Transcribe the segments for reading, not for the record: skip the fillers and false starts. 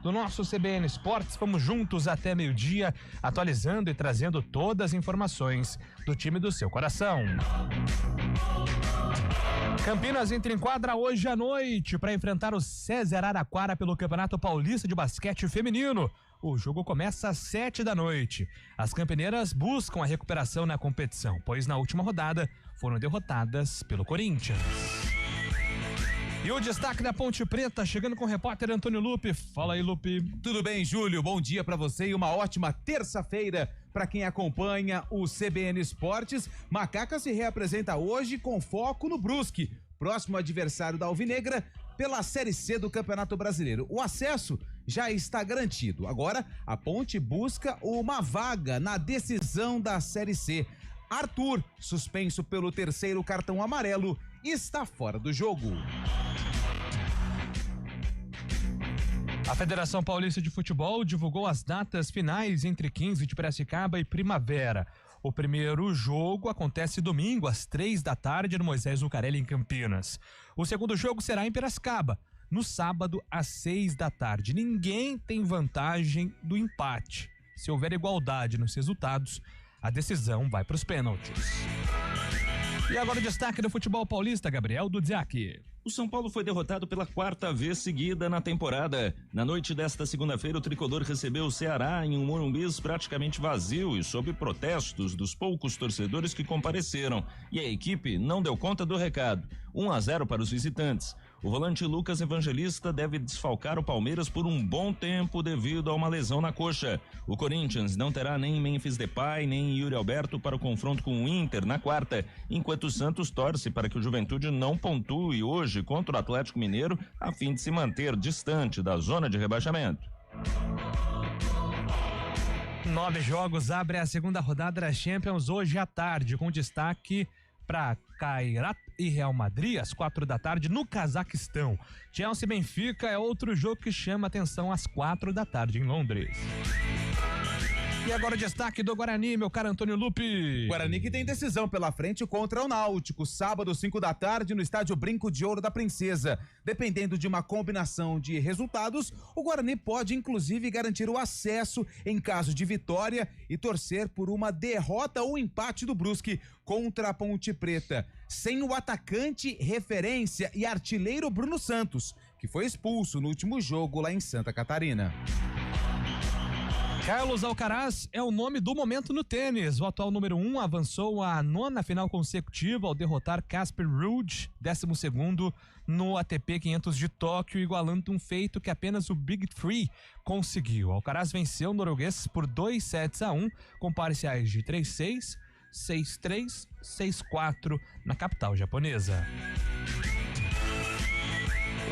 do nosso CBN Esportes. Vamos juntos até meio-dia, atualizando e trazendo todas as informações do time do seu coração. Campinas entra em quadra hoje à noite para enfrentar o César Araraquara pelo Campeonato Paulista de Basquete Feminino. O jogo começa às 7h. As campineiras buscam a recuperação na competição, pois na última rodada foram derrotadas pelo Corinthians. E o destaque da Ponte Preta, chegando com o repórter Antônio Lupe. Fala aí, Lupe. Tudo bem, Júlio? Bom dia pra você e uma ótima terça-feira para quem acompanha o CBN Esportes. Macaca se reapresenta hoje com foco no Brusque, próximo adversário da Alvinegra pela Série C do Campeonato Brasileiro. O acesso já está garantido. Agora, a Ponte busca uma vaga na decisão da Série C. Arthur, suspenso pelo 3º cartão amarelo, está fora do jogo. A Federação Paulista de Futebol divulgou as datas finais entre 15 de Piracicaba e Primavera. O primeiro jogo acontece domingo às 3h no Moisés Zucarelli, em Campinas. O segundo jogo será em Piracicaba, no sábado às 6h. Ninguém tem vantagem do empate. Se houver igualdade nos resultados, a decisão vai para os pênaltis. E agora o destaque do futebol paulista, Gabriel Dudziak. O São Paulo foi derrotado pela 4ª vez seguida na temporada. Na noite desta segunda-feira, o tricolor recebeu o Ceará em um Morumbi praticamente vazio e sob protestos dos poucos torcedores que compareceram. E a equipe não deu conta do recado. 1-0 para os visitantes. O volante Lucas Evangelista deve desfalcar o Palmeiras por um bom tempo devido a uma lesão na coxa. O Corinthians não terá nem Memphis Depay nem Yuri Alberto para o confronto com o Inter na quarta, enquanto o Santos torce para que o Juventude não pontue hoje contra o Atlético Mineiro, a fim de se manter distante da zona de rebaixamento. 9 jogos abre a segunda rodada da Champions hoje à tarde, com destaque para Kairat e Real Madrid às 4h no Cazaquistão. Chelsea e Benfica é outro jogo que chama atenção às 4h em Londres. E agora o destaque do Guarani, meu caro Antônio Lupe. Guarani que tem decisão pela frente contra o Náutico, sábado 5h no estádio Brinco de Ouro da Princesa. Dependendo de uma combinação de resultados, o Guarani pode inclusive garantir o acesso em caso de vitória e torcer por uma derrota ou empate do Brusque contra a Ponte Preta. Sem o atacante referência e artilheiro Bruno Santos, que foi expulso no último jogo lá em Santa Catarina. Carlos Alcaraz é o nome do momento no tênis. O atual número 1 avançou à 9ª final consecutiva ao derrotar Casper Ruud, 12º no ATP 500 de Tóquio, igualando um feito que apenas o Big Three conseguiu. Alcaraz venceu o norueguês por 2-1, com parciais de 3-6, 6-3, 6-4 na capital japonesa.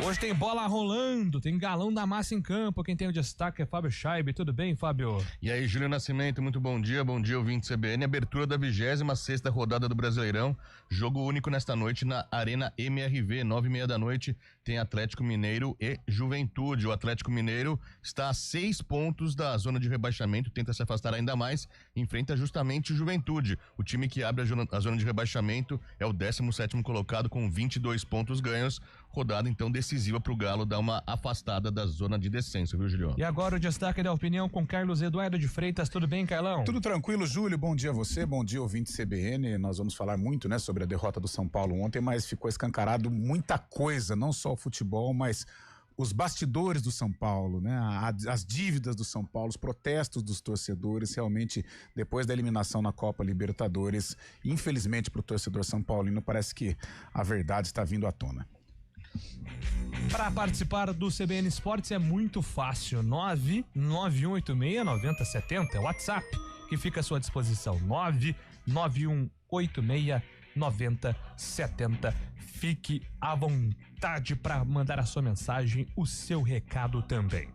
Hoje tem bola rolando, tem galão da massa em campo. Quem tem o destaque é Fábio Scheibe. Tudo bem, Fábio? E aí, Júlio Nascimento, muito bom dia ouvinte CBN. Abertura da 26ª rodada do Brasileirão. Jogo único nesta noite na Arena MRV, 9h30 tem Atlético Mineiro e Juventude. O Atlético Mineiro está a 6 pontos da zona de rebaixamento, tenta se afastar ainda mais, enfrenta justamente o Juventude. O time que abre a zona de rebaixamento é o 17º colocado com 22 pontos ganhos. Rodada então decisiva para o Galo dar uma afastada da zona de descenso, viu, Julio? E agora o destaque da opinião com Carlos Eduardo de Freitas. Tudo bem, Carlão? Tudo tranquilo, Júlio. Bom dia a você, bom dia, ouvinte CBN. Nós vamos falar muito, né, sobre a derrota do São Paulo ontem, mas ficou escancarado muita coisa, não só o futebol, mas os bastidores do São Paulo, né? As dívidas do São Paulo, os protestos dos torcedores, realmente, depois da eliminação na Copa Libertadores, infelizmente para o torcedor são paulino, parece que a verdade está vindo à tona. Para participar do CBN Esportes é muito fácil, 99186-9070, é o WhatsApp que fica à sua disposição, 99186-9070. Fique à vontade para mandar a sua mensagem, o seu recado também.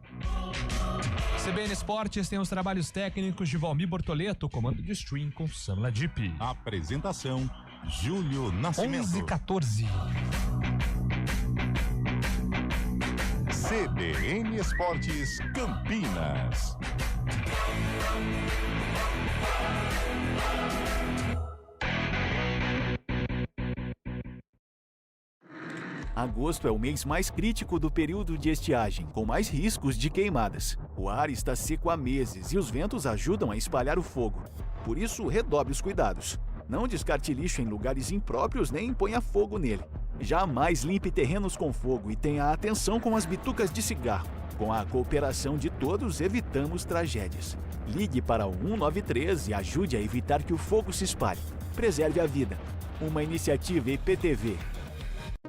CBN Esportes tem os trabalhos técnicos de Valmir Bortoleto, comando de stream com Samla Dipp. Apresentação, Júlio Nascimento. 11h14. CBN Esportes Campinas. Agosto é o mês mais crítico do período de estiagem, com mais riscos de queimadas. O ar está seco há meses e os ventos ajudam a espalhar o fogo. Por isso, redobre os cuidados. Não descarte lixo em lugares impróprios nem ponha fogo nele. Jamais limpe terrenos com fogo e tenha atenção com as bitucas de cigarro. Com a cooperação de todos, evitamos tragédias. Ligue para o 193 e ajude a evitar que o fogo se espalhe. Preserve a vida. Uma iniciativa IPTV.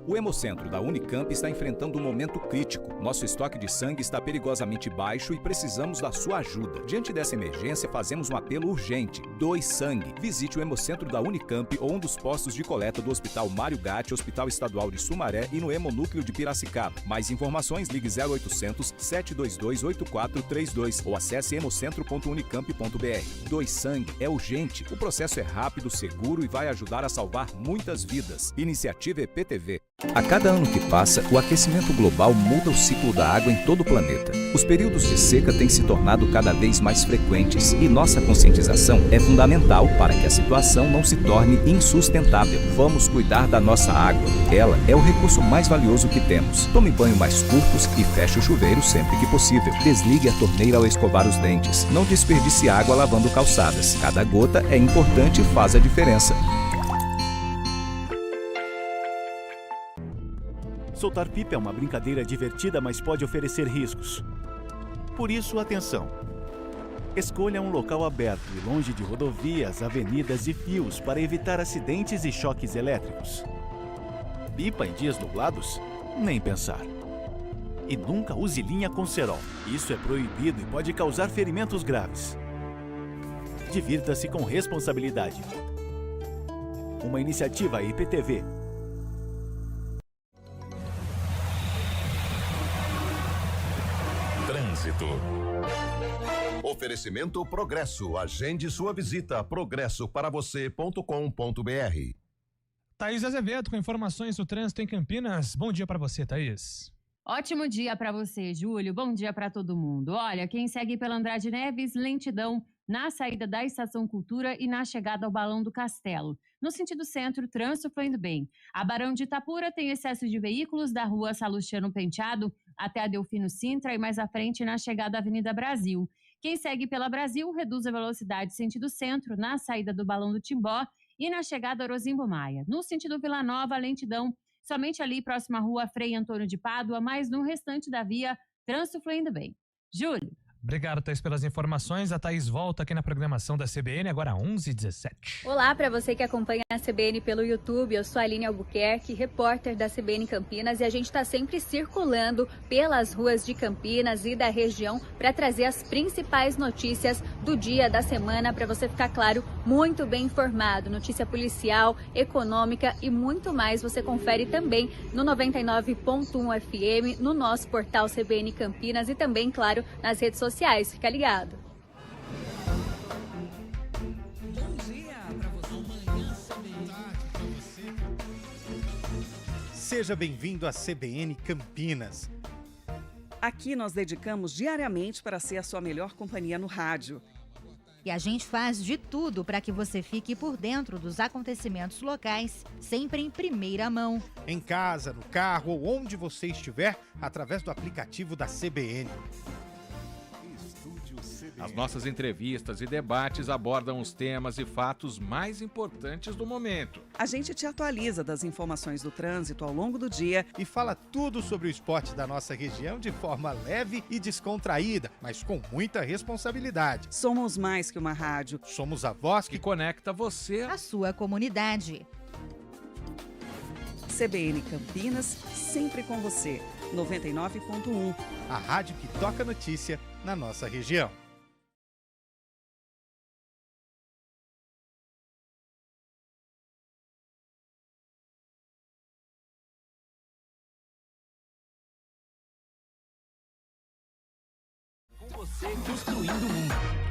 O Hemocentro da Unicamp está enfrentando um momento crítico. Nosso estoque de sangue está perigosamente baixo e precisamos da sua ajuda. Diante dessa emergência, fazemos um apelo urgente. Doe sangue. Visite o Hemocentro da Unicamp ou um dos postos de coleta do Hospital Mário Gatti, Hospital Estadual de Sumaré e no Hemonúcleo de Piracicaba. Mais informações, ligue 0800 722 8432 ou acesse hemocentro.unicamp.br. Doe sangue. É urgente. O processo é rápido, seguro e vai ajudar a salvar muitas vidas. Iniciativa EPTV. A cada ano que passa, o aquecimento global muda o ciclo da água em todo o planeta. Os períodos de seca têm se tornado cada vez mais frequentes e nossa conscientização é fundamental para que a situação não se torne insustentável. Vamos cuidar da nossa água. Ela é o recurso mais valioso que temos. Tome banho mais curtos e feche o chuveiro sempre que possível. Desligue a torneira ao escovar os dentes. Não desperdice água lavando calçadas. Cada gota é importante e faz a diferença. Soltar pipa é uma brincadeira divertida, mas pode oferecer riscos. Por isso, atenção! Escolha um local aberto e longe de rodovias, avenidas e fios para evitar acidentes e choques elétricos. Pipa em dias nublados? Nem pensar. E nunca use linha com cerol. Isso é proibido e pode causar ferimentos graves. Divirta-se com responsabilidade. Uma iniciativa IPTV. Trânsito. Oferecimento Progresso. Agende sua visita progressoparavocê.com.br. Thaís Azevedo com informações do trânsito em Campinas. Bom dia para você, Thaís. Ótimo dia para você, Júlio. Bom dia para todo mundo. Olha, quem segue pela Andrade Neves, lentidão na saída da Estação Cultura e na chegada ao Balão do Castelo. No sentido centro, trânsito fluindo bem. A Barão de Itapura tem excesso de veículos da rua Salustiano Penteado até a Delfino Sintra e mais à frente na chegada à Avenida Brasil. Quem segue pela Brasil reduz a velocidade sentido centro na saída do Balão do Timbó e na chegada a Orozimbo Maia. No sentido Vila Nova, lentidão somente ali próxima à rua Frei Antônio de Pádua, mas no restante da via, trânsito fluindo bem. Júlio. Obrigado, Thaís, pelas informações. A Thaís volta aqui na programação da CBN, agora 11h17. Olá para você que acompanha a CBN pelo YouTube. Eu sou a Aline Albuquerque, repórter da CBN Campinas, e a gente está sempre circulando pelas ruas de Campinas e da região para trazer as principais notícias do dia, da semana, para você ficar, claro, muito bem informado. Notícia policial, econômica e muito mais você confere também no 99.1 FM, no nosso portal CBN Campinas e também, claro, nas redes sociais. Fica ligado. Bom dia para você. Seja bem-vindo à CBN Campinas. Aqui nós dedicamos diariamente para ser a sua melhor companhia no rádio. E a gente faz de tudo para que você fique por dentro dos acontecimentos locais, sempre em primeira mão. Em casa, no carro ou onde você estiver, através do aplicativo da CBN. As nossas entrevistas e debates abordam os temas e fatos mais importantes do momento. A gente te atualiza das informações do trânsito ao longo do dia e fala tudo sobre o esporte da nossa região de forma leve e descontraída, mas com muita responsabilidade. Somos mais que uma rádio. Somos a voz que conecta você à sua comunidade. CBN Campinas, sempre com você. 99.1. A rádio que toca notícia na nossa região. Com você construindo o mundo.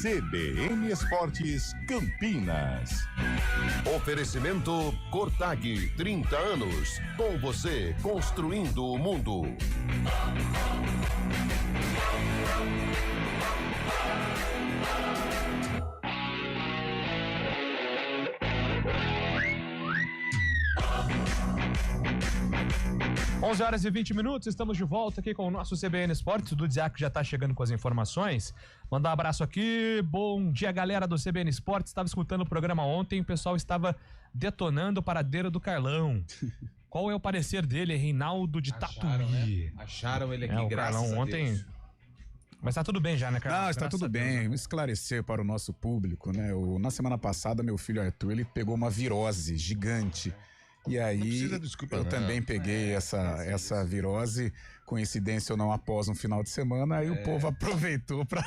CBN Esportes Campinas. Oferecimento Cortag, 30 anos. Com você, construindo o mundo. 11h20, estamos de volta aqui com o nosso CBN Esportes. O Dudziak já está chegando com as informações. Mandar um abraço aqui. Bom dia, galera do CBN Esportes. Estava escutando o programa ontem, o pessoal estava detonando o paradeiro do Carlão. Qual é o parecer dele, Reinaldo de Tatuí? Né? Acharam ele aqui, graças Carlão, a ontem... Deus. Mas tá tudo bem já, né, Carlão? Não, está tudo bem. Vamos esclarecer para o nosso público, né? Na semana passada, meu filho Arthur, ele pegou uma virose gigante. E aí, eu também peguei essa virose, coincidência ou não, após um final de semana, aí o povo aproveitou pra...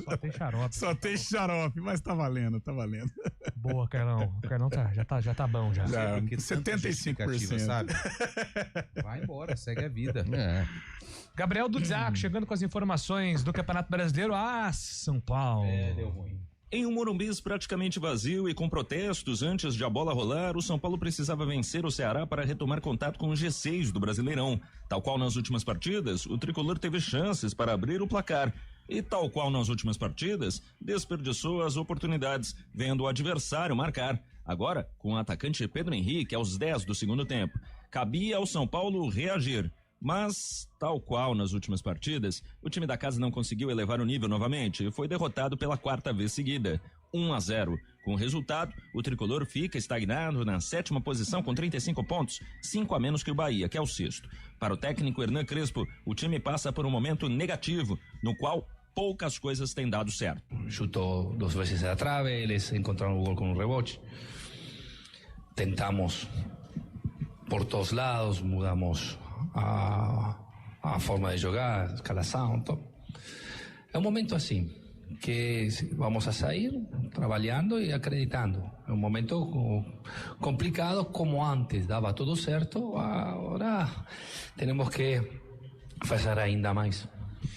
Só tem xarope. Só tem xarope, mas tá valendo, tá valendo. Boa, Carlão. O Carlão já tá bom já. 75%. Sabe? Vai embora, segue a vida. Gabriel Dudziak chegando com as informações do Campeonato Brasileiro. São Paulo. Deu ruim. Em um Morumbis praticamente vazio e com protestos antes de a bola rolar, o São Paulo precisava vencer o Ceará para retomar contato com o G6 do Brasileirão. Tal qual nas últimas partidas, o tricolor teve chances para abrir o placar. E tal qual nas últimas partidas, desperdiçou as oportunidades, vendo o adversário marcar. Agora, com o atacante Pedro Henrique aos 10 do segundo tempo, cabia ao São Paulo reagir. Mas, tal qual nas últimas partidas, o time da casa não conseguiu elevar o nível novamente e foi derrotado pela 4ª vez seguida, 1-0. Com o resultado, o tricolor fica estagnado na 7ª posição com 35 pontos, 5 a menos que o Bahia, que é o 6º. Para o técnico Hernan Crespo, o time passa por um momento negativo, no qual poucas coisas têm dado certo. Chutou 2 vezes a trave, eles encontraram o gol com um rebote. Tentamos por todos lados, mudamos a forma de jogar, escalação, todo. É um momento assim, que vamos a sair trabalhando e acreditando. É um momento complicado, como antes dava tudo certo, agora temos que fazer ainda mais.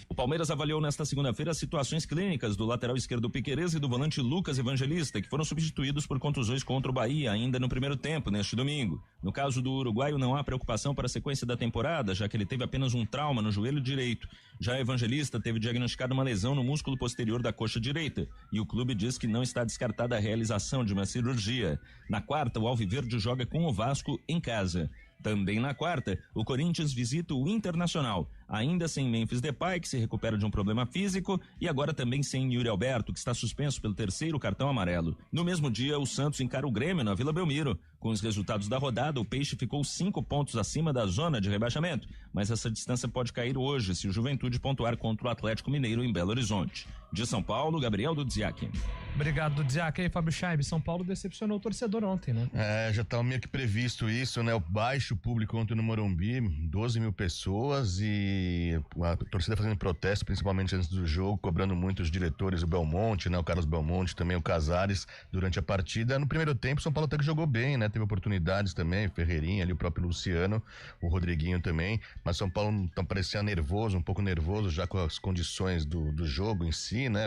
O Palmeiras avaliou nesta segunda-feira as situações clínicas do lateral esquerdo Piquerez e do volante Lucas Evangelista, que foram substituídos por contusões contra o Bahia ainda no primeiro tempo, neste domingo. No caso do uruguaio, não há preocupação para a sequência da temporada, já que ele teve apenas um trauma no joelho direito. Já Evangelista teve diagnosticado uma lesão no músculo posterior da coxa direita, e o clube diz que não está descartada a realização de uma cirurgia. Na quarta, o Alviverde joga com o Vasco em casa. Também na quarta, o Corinthians visita o Internacional, ainda sem Memphis Depay, que se recupera de um problema físico, e agora também sem Yuri Alberto, que está suspenso pelo 3º cartão amarelo. No mesmo dia, o Santos encara o Grêmio na Vila Belmiro. Com os resultados da rodada, o Peixe ficou 5 pontos acima da zona de rebaixamento, mas essa distância pode cair hoje se o Juventude pontuar contra o Atlético Mineiro em Belo Horizonte. De São Paulo, Gabriel Dudziak. Obrigado, Dudziak. E aí, Fábio Chaib, São Paulo decepcionou o torcedor ontem, né? Já estava meio que previsto isso, né? O baixo público ontem no Morumbi, 12 mil pessoas, e a torcida fazendo protesto, principalmente antes do jogo, cobrando muito os diretores, o Belmonte, né? O Carlos Belmonte, também o Casares, durante a partida. No primeiro tempo, o São Paulo até que jogou bem, né? Teve oportunidades também, Ferreirinha ali, o próprio Luciano, o Rodriguinho também, mas São Paulo tá parecendo nervoso, um pouco nervoso já com as condições do jogo em si, né?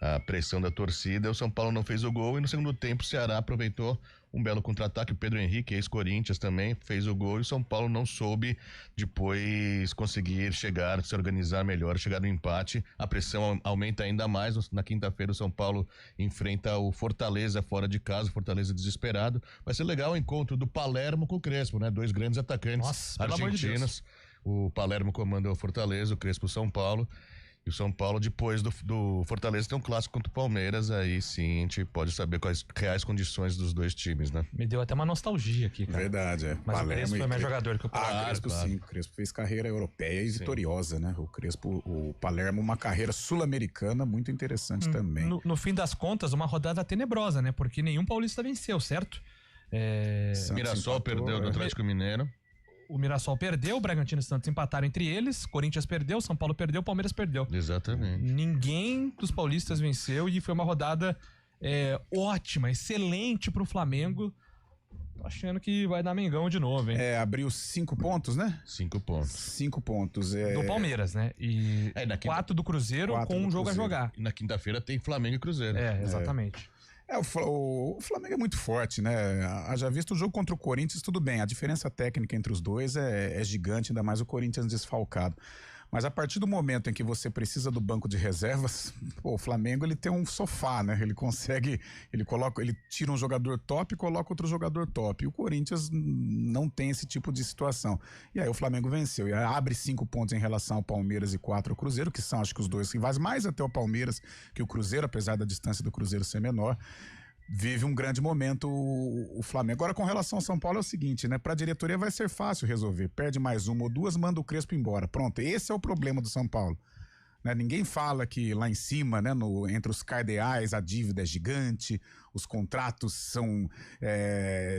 A pressão da torcida. O São Paulo não fez o gol e no segundo tempo o Ceará aproveitou um belo contra-ataque. O Pedro Henrique, ex-Corinthians, também fez o gol e o São Paulo não soube depois conseguir chegar, se organizar melhor, chegar no empate. A pressão aumenta ainda mais. Na quinta-feira o São Paulo enfrenta o Fortaleza fora de casa, Fortaleza desesperado. Vai ser legal o encontro do Palermo com o Crespo, né? 2 grandes atacantes argentinos. O Palermo comanda o Fortaleza, o Crespo o São Paulo. E o São Paulo, depois do Fortaleza, tem um clássico contra o Palmeiras. Aí sim, a gente pode saber quais reais condições dos dois times, né? Me deu até uma nostalgia aqui, cara. Verdade, é. Mas Palermo o Crespo foi mais jogador que o Palermo. Crespo sim. O Crespo fez carreira europeia e vitoriosa, né? O Palermo, uma carreira sul-americana muito interessante também. No fim das contas, uma rodada tenebrosa, né? Porque nenhum paulista venceu, certo? Mirassol perdeu do Atlético Mineiro. O Mirassol perdeu, o Bragantino e o Santos empataram entre eles, Corinthians perdeu, São Paulo perdeu, Palmeiras perdeu. Exatamente. Ninguém dos paulistas venceu e foi uma rodada ótima, excelente pro Flamengo. Tô achando que vai dar Mengão de novo, hein? Abriu 5 pontos, né? 5 pontos. 5 pontos. Do Palmeiras, né? E 4 do Cruzeiro com um jogo a jogar. E na quinta-feira tem Flamengo e Cruzeiro. Exatamente. O Flamengo é muito forte, né? Já visto o jogo contra o Corinthians, tudo bem. A diferença técnica entre os dois é gigante, ainda mais o Corinthians desfalcado. Mas a partir do momento em que você precisa do banco de reservas, o Flamengo ele tem um sofá, né? Ele tira um jogador top e coloca outro jogador top. E o Corinthians não tem esse tipo de situação. E aí o Flamengo venceu. E aí abre 5 pontos em relação ao Palmeiras e 4 ao Cruzeiro, que são acho que os dois rivais, mais até o Palmeiras que o Cruzeiro, apesar da distância do Cruzeiro ser menor. Vive um grande momento o Flamengo. Agora, com relação ao São Paulo, é o seguinte, né? Pra diretoria vai ser fácil resolver. Perde mais uma ou duas, manda o Crespo embora. Pronto, esse é o problema do São Paulo. Né? Ninguém fala que lá em cima, né, entre os cardeais, a dívida é gigante, os contratos são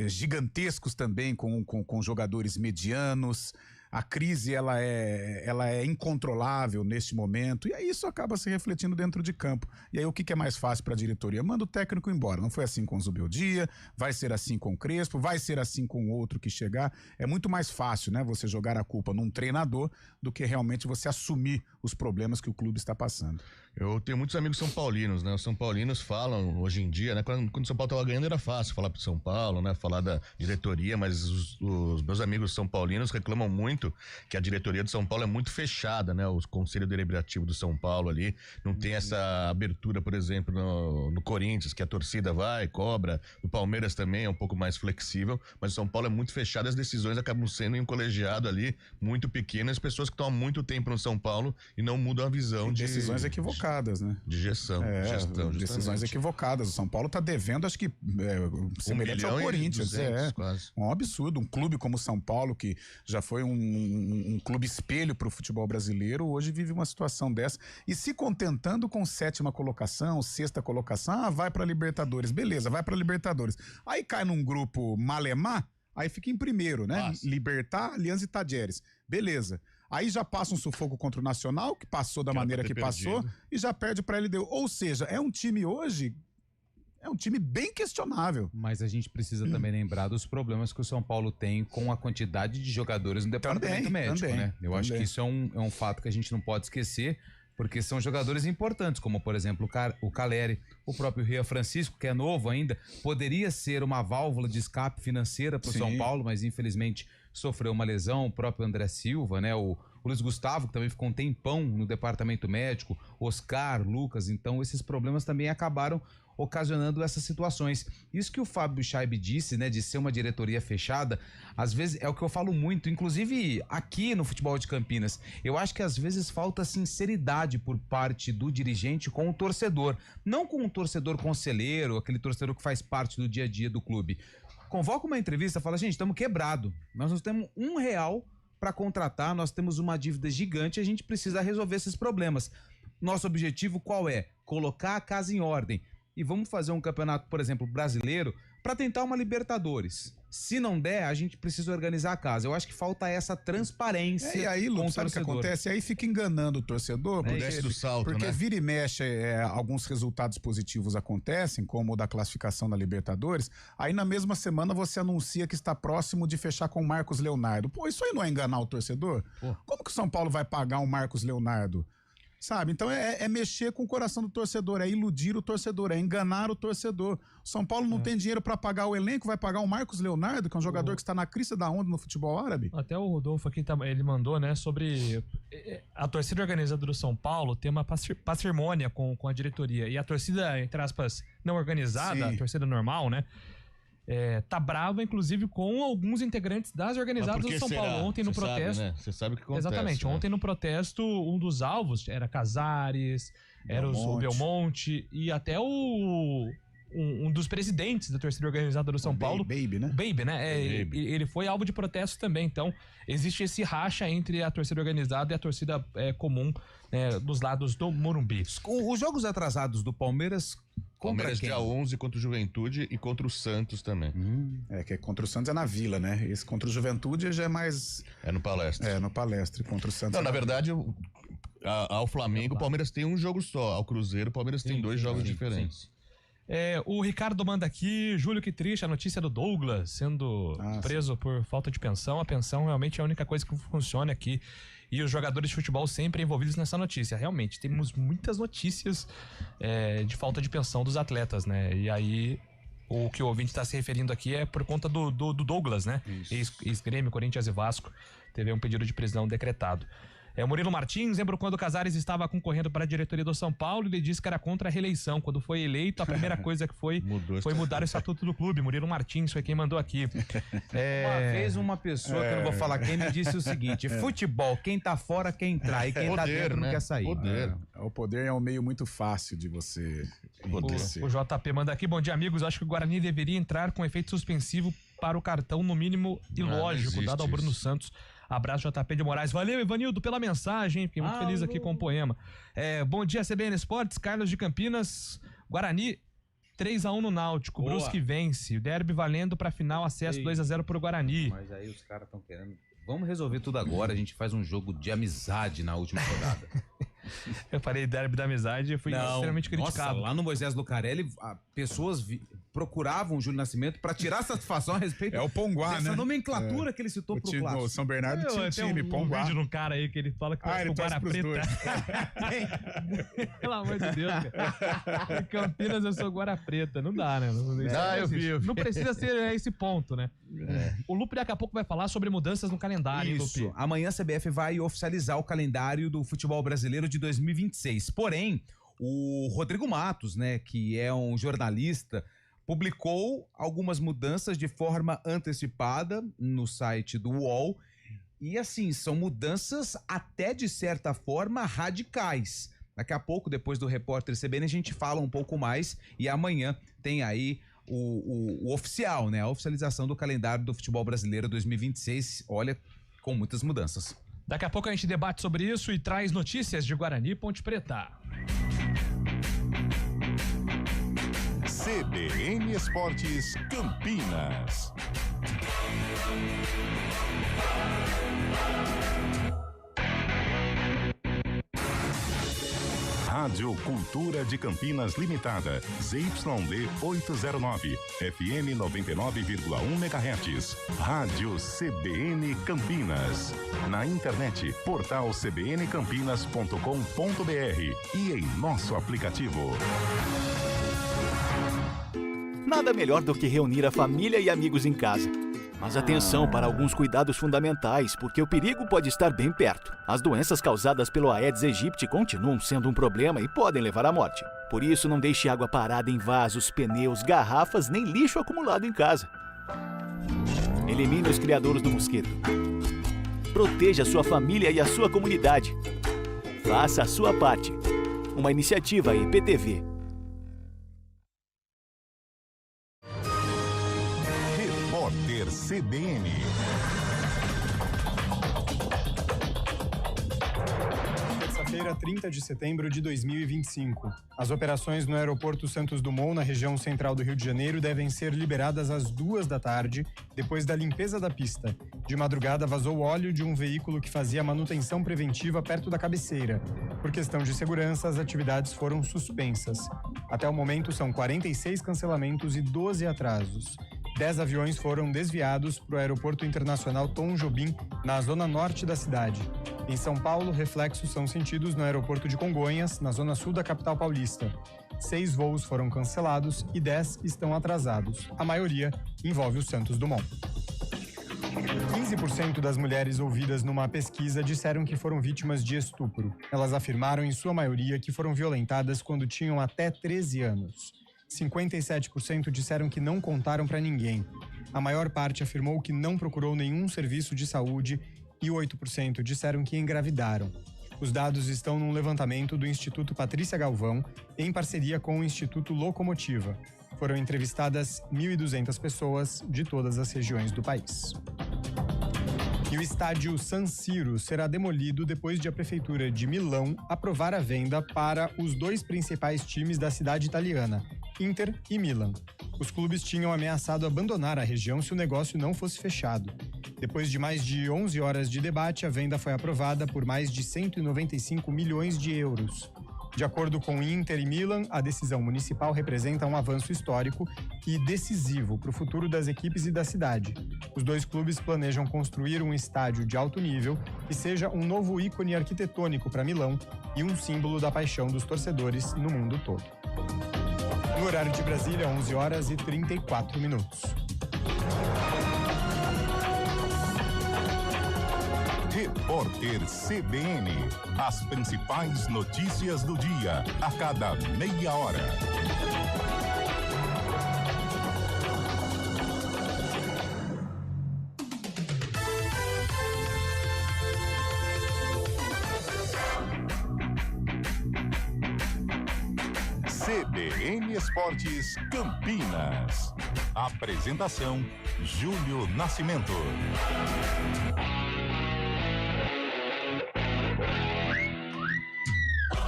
gigantescos também com jogadores medianos. A crise ela é incontrolável neste momento e aí isso acaba se refletindo dentro de campo. E aí o que é mais fácil para a diretoria? Manda o técnico embora. Não foi assim com o Zubeldia, vai ser assim com o Crespo, vai ser assim com o outro que chegar. É muito mais fácil, né, você jogar a culpa num treinador do que realmente você assumir os problemas que o clube está passando. Eu tenho muitos amigos são paulinos, né? Os são paulinos falam hoje em dia, né? Quando o São Paulo estava ganhando era fácil falar pro São Paulo, né? Falar da diretoria, mas os meus amigos são paulinos reclamam muito que a diretoria do São Paulo é muito fechada, né? O conselho deliberativo do São Paulo ali não tem essa abertura, por exemplo, no Corinthians, que a torcida vai, cobra. O Palmeiras também é um pouco mais flexível, mas o São Paulo é muito fechado, as decisões acabam sendo em um colegiado ali muito pequeno, as pessoas que estão há muito tempo no São Paulo e não mudam a visão de decisões equivocadas, né? De gestão. Decisões equivocadas. O São Paulo está devendo, acho que semelhante ao Corinthians. 200, quase. Um absurdo. Um clube como o São Paulo, que já foi um clube espelho para o futebol brasileiro, hoje vive uma situação dessa e se contentando com 7ª colocação, 6ª colocação, vai para Libertadores. Beleza, vai para Libertadores. Aí cai num grupo malemar, aí fica em primeiro, né? Passa. Libertad, Aliança e Tajeres. Beleza. Aí já passa um sufoco contra o Nacional, que passou da maneira que passou, e já perde para a LDU. Ou seja, é um time hoje, é um time bem questionável. Mas a gente precisa também lembrar dos problemas que o São Paulo tem com a quantidade de jogadores no departamento médico, né? Eu acho que isso é um fato que a gente não pode esquecer, porque são jogadores importantes, como por exemplo o Caleri, o próprio Rian Francisco, que é novo ainda, poderia ser uma válvula de escape financeira para o São Paulo, mas infelizmente sofreu uma lesão. O próprio André Silva, né? O Luiz Gustavo, que também ficou um tempão no departamento médico, Oscar, Lucas. Então esses problemas também acabaram ocasionando essas situações. Isso que o Fábio Chaib disse, né, de ser uma diretoria fechada, às vezes é o que eu falo muito, inclusive aqui no futebol de Campinas. Eu acho que às vezes falta sinceridade por parte do dirigente com o torcedor, não com o torcedor conselheiro, aquele torcedor que faz parte do dia a dia do clube. Convoca uma entrevista, fala, gente, estamos quebrado, nós não temos R$1 para contratar, nós temos uma dívida gigante, a gente precisa resolver esses problemas. Nosso objetivo qual é? Colocar a casa em ordem. E vamos fazer um campeonato, por exemplo, brasileiro, para tentar uma Libertadores. Se não der, a gente precisa organizar a casa. Eu acho que falta essa transparência. E aí, Lu, sabe o que acontece? Aí fica enganando o torcedor, porque vira e mexe, alguns resultados positivos acontecem, como o da classificação na Libertadores. Aí na mesma semana você anuncia que está próximo de fechar com o Marcos Leonardo. Pô, isso aí não é enganar o torcedor? Como que o São Paulo vai pagar um Marcos Leonardo? Sabe? Então é mexer com o coração do torcedor, é iludir o torcedor, é enganar o torcedor. O São Paulo não tem dinheiro para pagar o elenco, vai pagar o Marcos Leonardo, que é um jogador que está na crista da onda no futebol árabe. Até o Rodolfo aqui, ele mandou, né, sobre a torcida organizada do São Paulo tem uma parcimônia com a diretoria. E a torcida, entre aspas, não organizada, a torcida normal, né? Tá brava, inclusive, com alguns integrantes das organizadas do São Paulo. Ontem no protesto. Você sabe o que acontece. Exatamente. Ontem no protesto, um dos alvos era Casares, era o Belmonte e até um dos presidentes da torcida organizada do São Paulo. Baby, né? Baby, né? Ele foi alvo de protesto também. Então, existe esse racha entre a torcida organizada e a torcida comum dos lados do Morumbi. Os jogos atrasados do Palmeiras. Palmeiras dia 11 contra o Juventude e contra o Santos também. Que contra o Santos é na Vila, né? Esse contra o Juventude já é mais... É no Palestra. É, no Palestra. Contra o Santos... Não, na verdade, ao Flamengo, o Palmeiras tem um jogo só. Ao Cruzeiro, o Palmeiras tem 2 jogos diferentes. O Ricardo manda aqui, Júlio, que triste a notícia do Douglas sendo preso por falta de pensão. A pensão realmente é a única coisa que funciona aqui. E os jogadores de futebol sempre envolvidos nessa notícia. Realmente, temos muitas notícias de falta de pensão dos atletas, né? E aí, o que o ouvinte está se referindo aqui é por conta do Douglas, né? Ex-Grêmio, Corinthians e Vasco. Teve um pedido de prisão decretado. Murilo Martins, lembro quando o Casares estava concorrendo para a diretoria do São Paulo, ele disse que era contra a reeleição. Quando foi eleito, a primeira coisa que foi mudar o estatuto do clube. Murilo Martins foi quem mandou aqui. Uma vez uma pessoa, que eu não vou falar quem, me disse o seguinte: futebol, quem tá fora quer entrar e quem tá dentro não quer sair. O poder é um meio muito fácil de você enriquecer. O JP manda aqui, bom dia, amigos. Acho que o Guarani deveria entrar com efeito suspensivo para o cartão, no mínimo ilógico, dado ao Bruno Santos. Abraço, JP de Moraes. Valeu, Ivanildo, pela mensagem. Fiquei muito feliz aqui com o poema. Bom dia, CBN Esportes. Carlos de Campinas. Guarani, 3-1 no Náutico. Boa. Brusque vence. Derby valendo pra final, acesso 2-0 pro Guarani. Mas aí os caras estão querendo... Vamos resolver tudo agora. A gente faz um jogo de amizade na última rodada. Eu falei derby da amizade e fui extremamente criticado. Lá no Moisés Lucarelli, pessoas procuravam o Júlio Nascimento pra tirar satisfação a respeito o Ponguá, dessa né? nomenclatura que ele citou pro clássico. O São Bernardo tinha um time, Ponguá. Vídeo de um cara aí que ele fala que ele o torce Guara pros Preta. dois. Pelo amor de Deus, cara. Em Campinas eu sou Guara Preta. Não dá, né? Eu vi. Não precisa ser esse ponto, né? O Lupe daqui a pouco vai falar sobre mudanças no calendário, hein, Isso. Lupe? Amanhã a CBF vai oficializar o calendário do futebol brasileiro de 2026. Porém, o Rodrigo Matos, né, que é um jornalista, publicou algumas mudanças de forma antecipada no site do UOL. E assim, são mudanças até de certa forma radicais. Daqui a pouco, depois do Repórter CBN, a gente fala um pouco mais. E amanhã tem aí o oficial, né? A oficialização do calendário do futebol brasileiro 2026. Olha, com muitas mudanças. Daqui a pouco a gente debate sobre isso e traz notícias de Guarani e Ponte Preta. CBN Esportes Campinas. Rádio Cultura de Campinas Limitada, ZYD 809, FM 99,1 MHz. Rádio CBN Campinas. Na internet, portal cbncampinas.com.br e em nosso aplicativo. Nada melhor do que reunir a família e amigos em casa. Mas atenção para alguns cuidados fundamentais, porque o perigo pode estar bem perto. As doenças causadas pelo Aedes aegypti continuam sendo um problema e podem levar à morte. Por isso, não deixe água parada em vasos, pneus, garrafas, nem lixo acumulado em casa. Elimine os criadouros do mosquito. Proteja a sua família e a sua comunidade. Faça a sua parte. Uma iniciativa IPTV. Repórter CBN. Terça-feira, 30 de setembro de 2025. As operações no aeroporto Santos Dumont, na região central do Rio de Janeiro, devem ser liberadas às 2 da tarde, depois da limpeza da pista. De madrugada, vazou óleo de um veículo que fazia manutenção preventiva perto da cabeceira. Por questão de segurança, as atividades foram suspensas. Até o momento, são 46 cancelamentos e 12 atrasos. 10 aviões foram desviados para o Aeroporto Internacional Tom Jobim, na zona norte da cidade. Em São Paulo, reflexos são sentidos no aeroporto de Congonhas, na zona sul da capital paulista. 6 voos foram cancelados e 10 estão atrasados. A maioria envolve o Santos Dumont. 15% das mulheres ouvidas numa pesquisa disseram que foram vítimas de estupro. Elas afirmaram, em sua maioria, que foram violentadas quando tinham até 13 anos. 57% disseram que não contaram para ninguém. A maior parte afirmou que não procurou nenhum serviço de saúde e 8% disseram que engravidaram. Os dados estão num levantamento do Instituto Patrícia Galvão, em parceria com o Instituto Locomotiva. Foram entrevistadas 1.200 pessoas de todas as regiões do país. E o estádio San Siro será demolido depois de a Prefeitura de Milão aprovar a venda para os 2 principais times da cidade italiana, Inter e Milan. Os clubes tinham ameaçado abandonar a região se o negócio não fosse fechado. Depois de mais de 11 horas de debate, a venda foi aprovada por mais de 195 milhões de euros. De acordo com Inter e Milan, a decisão municipal representa um avanço histórico e decisivo para o futuro das equipes e da cidade. Os 2 clubes planejam construir um estádio de alto nível que seja um novo ícone arquitetônico para Milão e um símbolo da paixão dos torcedores no mundo todo. No horário de Brasília, 11 horas e 34 minutos. Repórter CBN. As principais notícias do dia, a cada meia hora. CBN Esportes Campinas. Apresentação: Júlio Nascimento.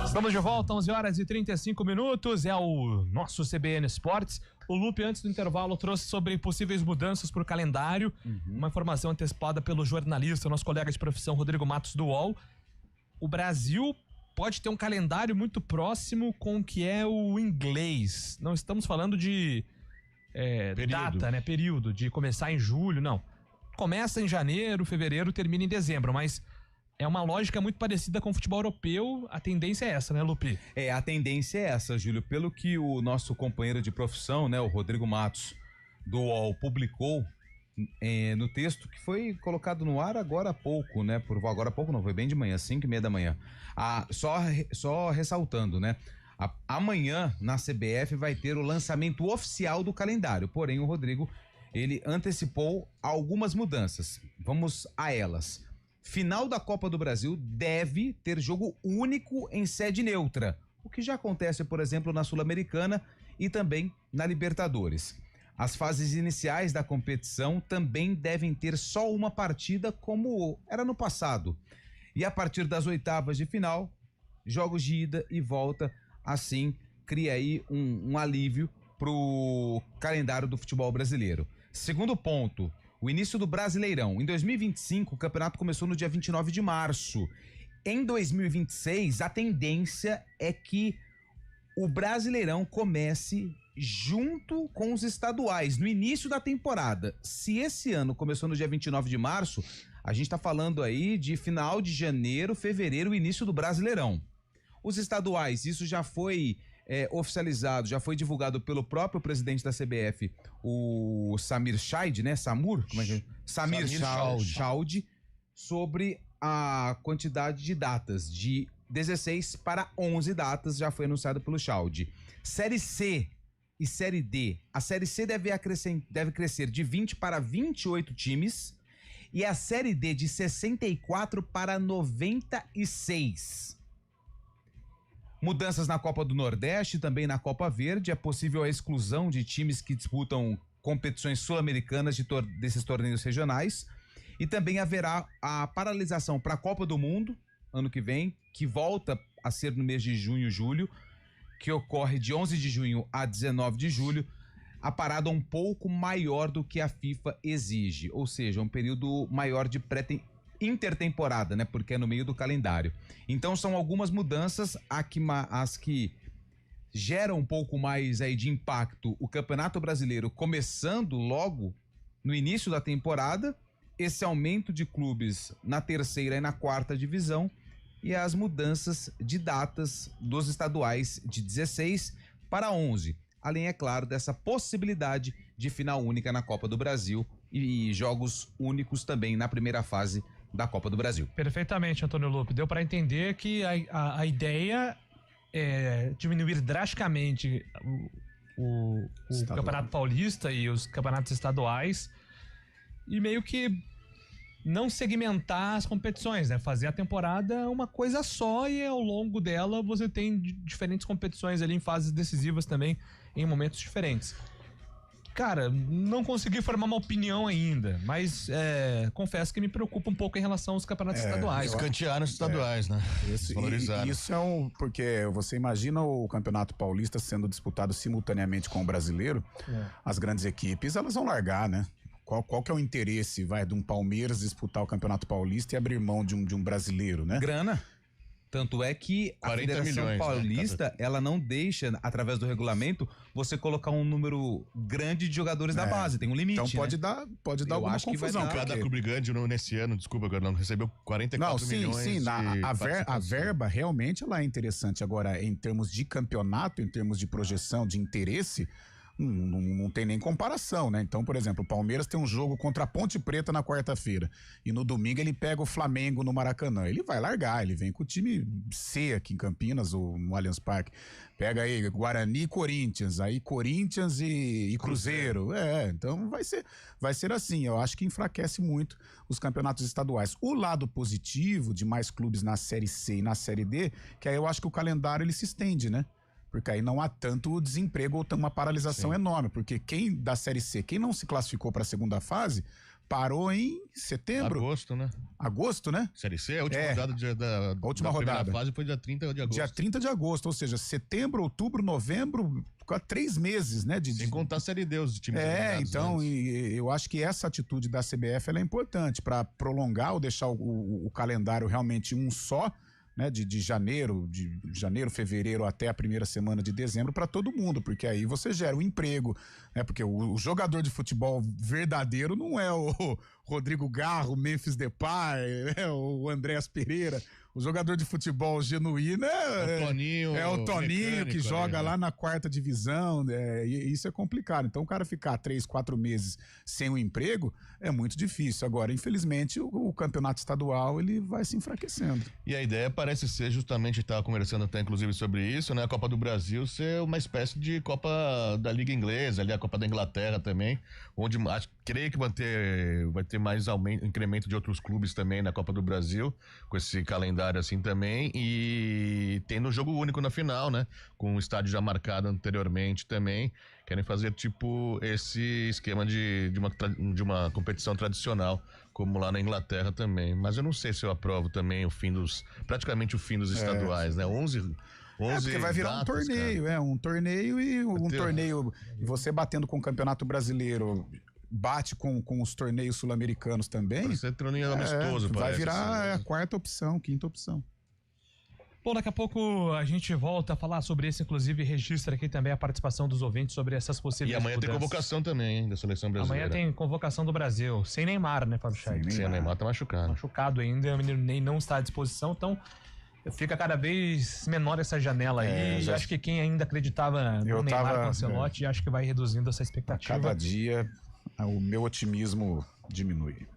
Estamos de volta, 11h35. É o nosso CBN Esportes. O Lupe, antes do intervalo, trouxe sobre possíveis mudanças para o calendário. Uma informação antecipada pelo jornalista, nosso colega de profissão, Rodrigo Matos, do UOL. O Brasil pode ter um calendário muito próximo com o que é o inglês. Não estamos falando de data, né? Período, de começar em julho, não. Começa em janeiro, fevereiro, termina em dezembro, mas é uma lógica muito parecida com o futebol europeu. A tendência é essa, né, Lupi? A tendência é essa, Júlio. Pelo que o nosso companheiro de profissão, né, o Rodrigo Matos, do UOL, publicou no texto que foi colocado no ar agora há pouco, né? Agora há pouco não, foi bem de manhã, 5h30 da manhã. Só ressaltando, né? Amanhã, na CBF, vai ter o lançamento oficial do calendário. Porém, o Rodrigo, ele antecipou algumas mudanças. Vamos a elas. Final da Copa do Brasil deve ter jogo único em sede neutra, o que já acontece, por exemplo, na Sul-Americana e também na Libertadores. As fases iniciais da competição também devem ter só uma partida, como era no passado. E a partir das oitavas de final, jogos de ida e volta, assim cria aí um alívio pro calendário do futebol brasileiro. Segundo ponto, o início do Brasileirão. Em 2025, o campeonato começou no dia 29 de março. Em 2026, a tendência é que o Brasileirão comece junto com os estaduais, no início da temporada. Se esse ano começou no dia 29 de março, a gente está falando aí de final de janeiro, fevereiro, início do Brasileirão. Os estaduais, isso já foi oficializado, já foi divulgado pelo próprio presidente da CBF, o Samir Chaid, né? Samir Chaud, sobre a quantidade de datas, de 16 para 11 datas, já foi anunciado pelo Chaud. Série C e Série D. A Série C deve crescer de 20 para 28 times e a Série D de 64 para 96. Mudanças na Copa do Nordeste, também na Copa Verde. É possível a exclusão de times que disputam competições sul-americanas desses torneios regionais. E também haverá a paralisação para a Copa do Mundo, ano que vem, que volta a ser no mês de junho, julho, que ocorre de 11 de junho a 19 de julho, a parada um pouco maior do que a FIFA exige, ou seja, um período maior de intertemporada, né? Porque é no meio do calendário. Então são algumas mudanças, as que geram um pouco mais aí de impacto. O Campeonato Brasileiro começando logo no início da temporada, esse aumento de clubes na terceira e na quarta divisão e as mudanças de datas dos estaduais de 16 para 11. Além, é claro, dessa possibilidade de final única na Copa do Brasil e jogos únicos também na primeira fase da Copa do Brasil. Perfeitamente, Antônio Lupe. Deu para entender que a ideia é diminuir drasticamente o Campeonato Paulista e os campeonatos estaduais e meio que não segmentar as competições, né? Fazer a temporada uma coisa só e ao longo dela você tem diferentes competições ali em fases decisivas também, em momentos diferentes. Cara, não consegui formar uma opinião ainda, mas confesso que me preocupa um pouco em relação aos campeonatos estaduais. Escantearam os estaduais, né? Isso é porque você imagina o Campeonato Paulista sendo disputado simultaneamente com o Brasileiro, as grandes equipes, elas vão largar, né? Qual que é o interesse, de um Palmeiras disputar o Campeonato Paulista e abrir mão de um brasileiro, né? Grana. Tanto é que a Federação Paulista, ela não deixa, através do regulamento, você colocar um número grande de jogadores da base. Tem um limite, então pode dar alguma confusão. Cada clube grande nesse ano, desculpa, agora não recebeu 44 milhões. Sim, a verba realmente ela é interessante. Agora, em termos de campeonato, em termos de projeção, de interesse, não tem nem comparação, né? Então, por exemplo, o Palmeiras tem um jogo contra a Ponte Preta na quarta-feira e no domingo ele pega o Flamengo no Maracanã. Ele vai largar, ele vem com o time C aqui em Campinas ou no Allianz Parque. Pega aí Guarani e Corinthians, aí Corinthians e Cruzeiro. Então vai ser assim. Eu acho que enfraquece muito os campeonatos estaduais. O lado positivo de mais clubes na Série C e na Série D, que aí eu acho que o calendário ele se estende, né? Porque aí não há tanto desemprego ou uma paralisação enorme. Porque quem da Série C, quem não se classificou para a segunda fase, parou em setembro. Agosto, né? Série C, a última rodada a última rodada. Fase foi dia 30 de agosto. Dia 30 de agosto, ou seja, setembro, outubro, novembro, 3 meses, né? Sem contar a Série D, os times então, eu acho que essa atitude da CBF ela é importante para prolongar ou deixar o calendário realmente um só, né, de janeiro, fevereiro até a primeira semana de dezembro para todo mundo, porque aí você gera um emprego, né, porque o jogador de futebol verdadeiro não é o Rodrigo Garro, Memphis Depay, né, o Andréas Pereira. O jogador de futebol genuíno é o Toninho que joga lá na 4ª divisão, e isso é complicado. Então o cara ficar 3, 4 meses sem um emprego é muito difícil. Agora, infelizmente, o campeonato estadual ele vai se enfraquecendo. E a ideia parece ser justamente, estava conversando até inclusive sobre isso, né? A Copa do Brasil ser uma espécie de Copa da Liga Inglesa, ali a Copa da Inglaterra também, onde creio que vai ter mais incremento de outros clubes também na Copa do Brasil, com esse calendário assim também, e tendo jogo único na final, né? Com o estádio já marcado anteriormente também. Querem fazer tipo esse esquema de uma competição tradicional, como lá na Inglaterra também. Mas eu não sei se eu aprovo também praticamente o fim dos estaduais, né? 11 porque vai virar datas, um torneio, cara. Um torneio e torneio. Você batendo com o Campeonato Brasileiro, bate com os torneios sul-americanos também. Vai ser torneio amistoso, vai virar a 4ª opção, 5ª opção. Bom, daqui a pouco a gente volta a falar sobre isso, inclusive registra aqui também a participação dos ouvintes sobre essas possíveis E amanhã mudanças. Tem convocação também, hein, da seleção brasileira. Amanhã tem convocação do Brasil, sem Neymar, né, Fábio Chay? Sem Neymar tá machucado. Machucado ainda, o menino Ney não está à disposição, então fica cada vez menor essa janela aí. E acho que quem ainda acreditava no Neymar com o Ancelotti, acho que vai reduzindo essa expectativa. Cada dia o meu otimismo diminui.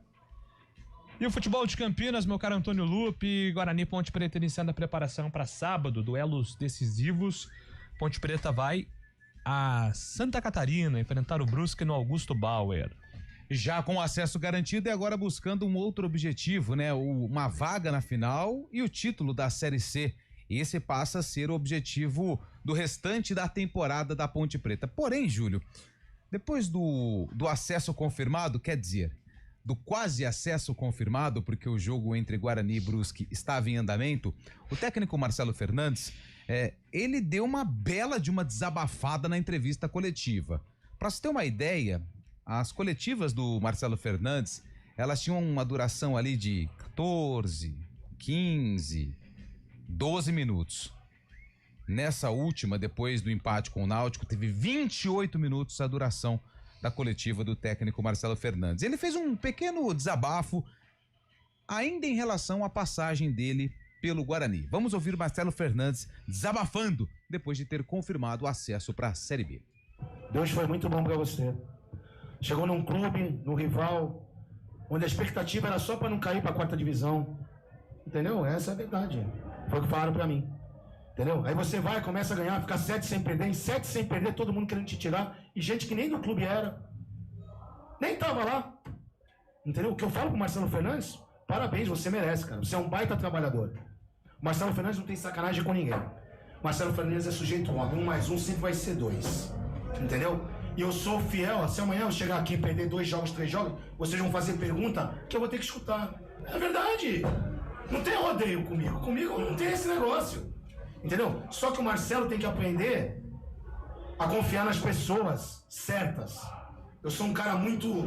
E o futebol de Campinas, meu caro Antônio Lupe, Guarani Ponte Preta iniciando a preparação para sábado, duelos decisivos. Ponte Preta vai a Santa Catarina enfrentar o Brusque no Augusto Bauer. Já com acesso garantido e agora buscando um outro objetivo, né? Uma vaga na final e o título da Série C. Esse passa a ser o objetivo do restante da temporada da Ponte Preta. Porém, Júlio, depois do acesso confirmado, quer dizer, do quase acesso confirmado, porque o jogo entre Guarani e Brusque estava em andamento, o técnico Marcelo Fernandes, ele deu uma bela de uma desabafada na entrevista coletiva. Para você ter uma ideia, as coletivas do Marcelo Fernandes, elas tinham uma duração ali de 14, 15, 12 minutos. Nessa última, depois do empate com o Náutico, teve 28 minutos a duração da coletiva do técnico Marcelo Fernandes. Ele fez um pequeno desabafo ainda em relação à passagem dele pelo Guarani. Vamos ouvir o Marcelo Fernandes desabafando depois de ter confirmado o acesso para a Série B. Deus foi muito bom para você. Chegou num clube, num rival, onde a expectativa era só para não cair para a 4ª divisão. Entendeu? Essa é a verdade. Foi o que falaram para mim. Entendeu? Aí você vai, começa a ganhar, ficar 7 sem perder, em 7 sem perder, todo mundo querendo te tirar, e gente que nem do clube era. Nem tava lá. Entendeu? O que eu falo pro Marcelo Fernandes, parabéns, você merece, cara. Você é um baita trabalhador. O Marcelo Fernandes não tem sacanagem com ninguém. O Marcelo Fernandes é sujeito homem, 1 mais 1 sempre vai ser 2. Entendeu? E eu sou fiel, se amanhã eu chegar aqui e perder 2 jogos, 3 jogos, vocês vão fazer pergunta que eu vou ter que escutar. É verdade. Não tem rodeio comigo. Comigo não tem esse negócio. Entendeu? Só que o Marcelo tem que aprender a confiar nas pessoas certas. Eu sou um cara muito...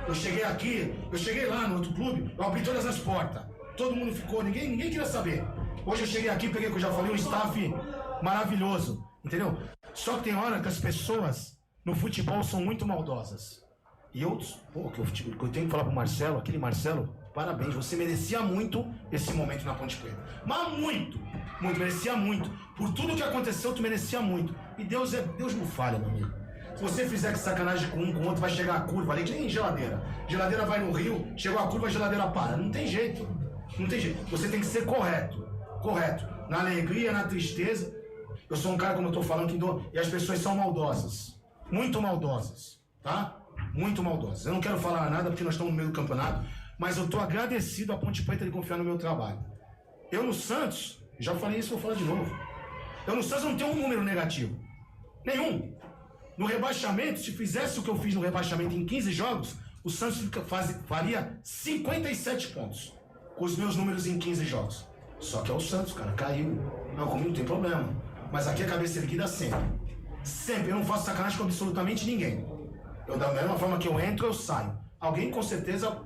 Eu cheguei lá no outro clube, eu abri todas as portas. Todo mundo ficou, ninguém queria saber. Hoje eu cheguei aqui, peguei, que eu já falei, um staff maravilhoso. Entendeu? Só que tem hora que as pessoas no futebol são muito maldosas. E eu tenho que falar pro Marcelo, aquele Marcelo, parabéns, você merecia muito esse momento na Ponte Preta. Mas muito, merecia muito. Por tudo que aconteceu, tu merecia muito. E Deus não falha, meu amigo. você fizer sacanagem com um, com o outro, vai chegar a curva ali, que nem geladeira. Geladeira vai no rio, chegou a curva, a geladeira para. Não tem jeito. Não tem jeito. Você tem que ser correto. Correto. Na alegria, na tristeza. Eu sou um cara, como eu tô falando, e as pessoas são maldosas. Muito maldosas. Tá? Muito maldosas. Eu não quero falar nada porque nós estamos no meio do campeonato, mas eu tô agradecido à Ponte Preta de confiar no meu trabalho. Eu no Santos, já falei isso, vou falar de novo. Eu no Santos não tenho um número negativo. Nenhum. No rebaixamento, se fizesse o que eu fiz no rebaixamento em 15 jogos, o Santos faria 57 pontos com os meus números em 15 jogos. Só que é o Santos, cara, caiu. Não, comigo não tem problema. Mas aqui a cabeça erguida sempre. Sempre. Eu não faço sacanagem com absolutamente ninguém. Eu, da mesma forma que eu entro, eu saio. Alguém, com certeza,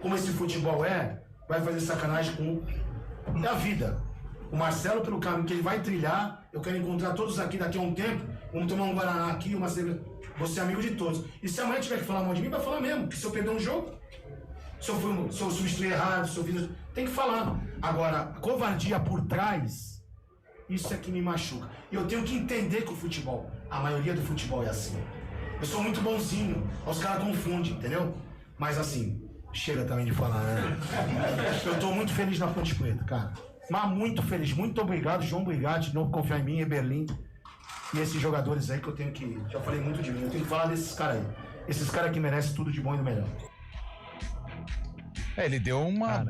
como esse futebol vai fazer sacanagem com a vida. O Marcelo, pelo caminho que ele vai trilhar, eu quero encontrar todos aqui daqui a um tempo. Vamos tomar um Guaraná aqui, uma cerveja. Vou ser amigo de todos. E se amanhã tiver que falar mal de mim, vai falar mesmo. Que se eu perder um jogo, se eu substituir errado, se eu fiz... Tem que falar. Agora, covardia por trás, isso é que me machuca. E eu tenho que entender que o futebol, a maioria do futebol é assim. Eu sou muito bonzinho, os caras confundem, entendeu? Mas assim, chega também de falar, né? Eu tô muito feliz na Ponte Preta, cara. Mas muito feliz. Muito obrigado, João Brigatti, de novo confiar em mim, Eberlin. E esses jogadores aí que eu tenho que... Já falei muito de mim, eu tenho que falar desses caras aí. Esses caras que merecem tudo de bom e do melhor. Ele deu uma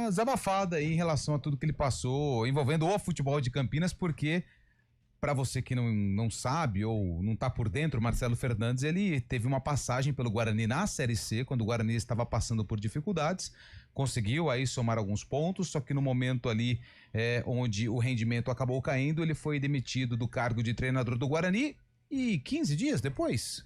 desabafada aí em relação a tudo que ele passou, envolvendo o futebol de Campinas, porque, para você que não sabe ou não tá por dentro, o Marcelo Fernandes, ele teve uma passagem pelo Guarani na Série C, quando o Guarani estava passando por dificuldades, conseguiu aí somar alguns pontos, só que no momento ali onde o rendimento acabou caindo, ele foi demitido do cargo de treinador do Guarani e 15 dias depois...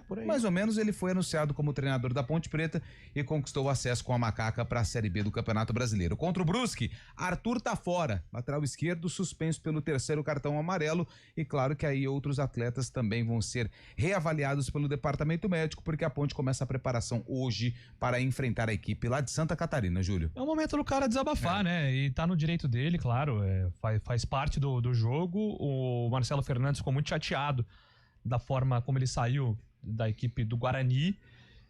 por aí. Mais ou menos, ele foi anunciado como treinador da Ponte Preta e conquistou o acesso com a Macaca para a Série B do Campeonato Brasileiro. Contra o Brusque, Arthur tá fora, lateral esquerdo, suspenso pelo 3º cartão amarelo, e claro que aí outros atletas também vão ser reavaliados pelo departamento médico, porque a Ponte começa a preparação hoje para enfrentar a equipe lá de Santa Catarina, Júlio. É o momento do cara desabafar, né? E tá no direito dele, claro, faz parte do jogo. O Marcelo Fernandes ficou muito chateado da forma como ele saiu da equipe do Guarani,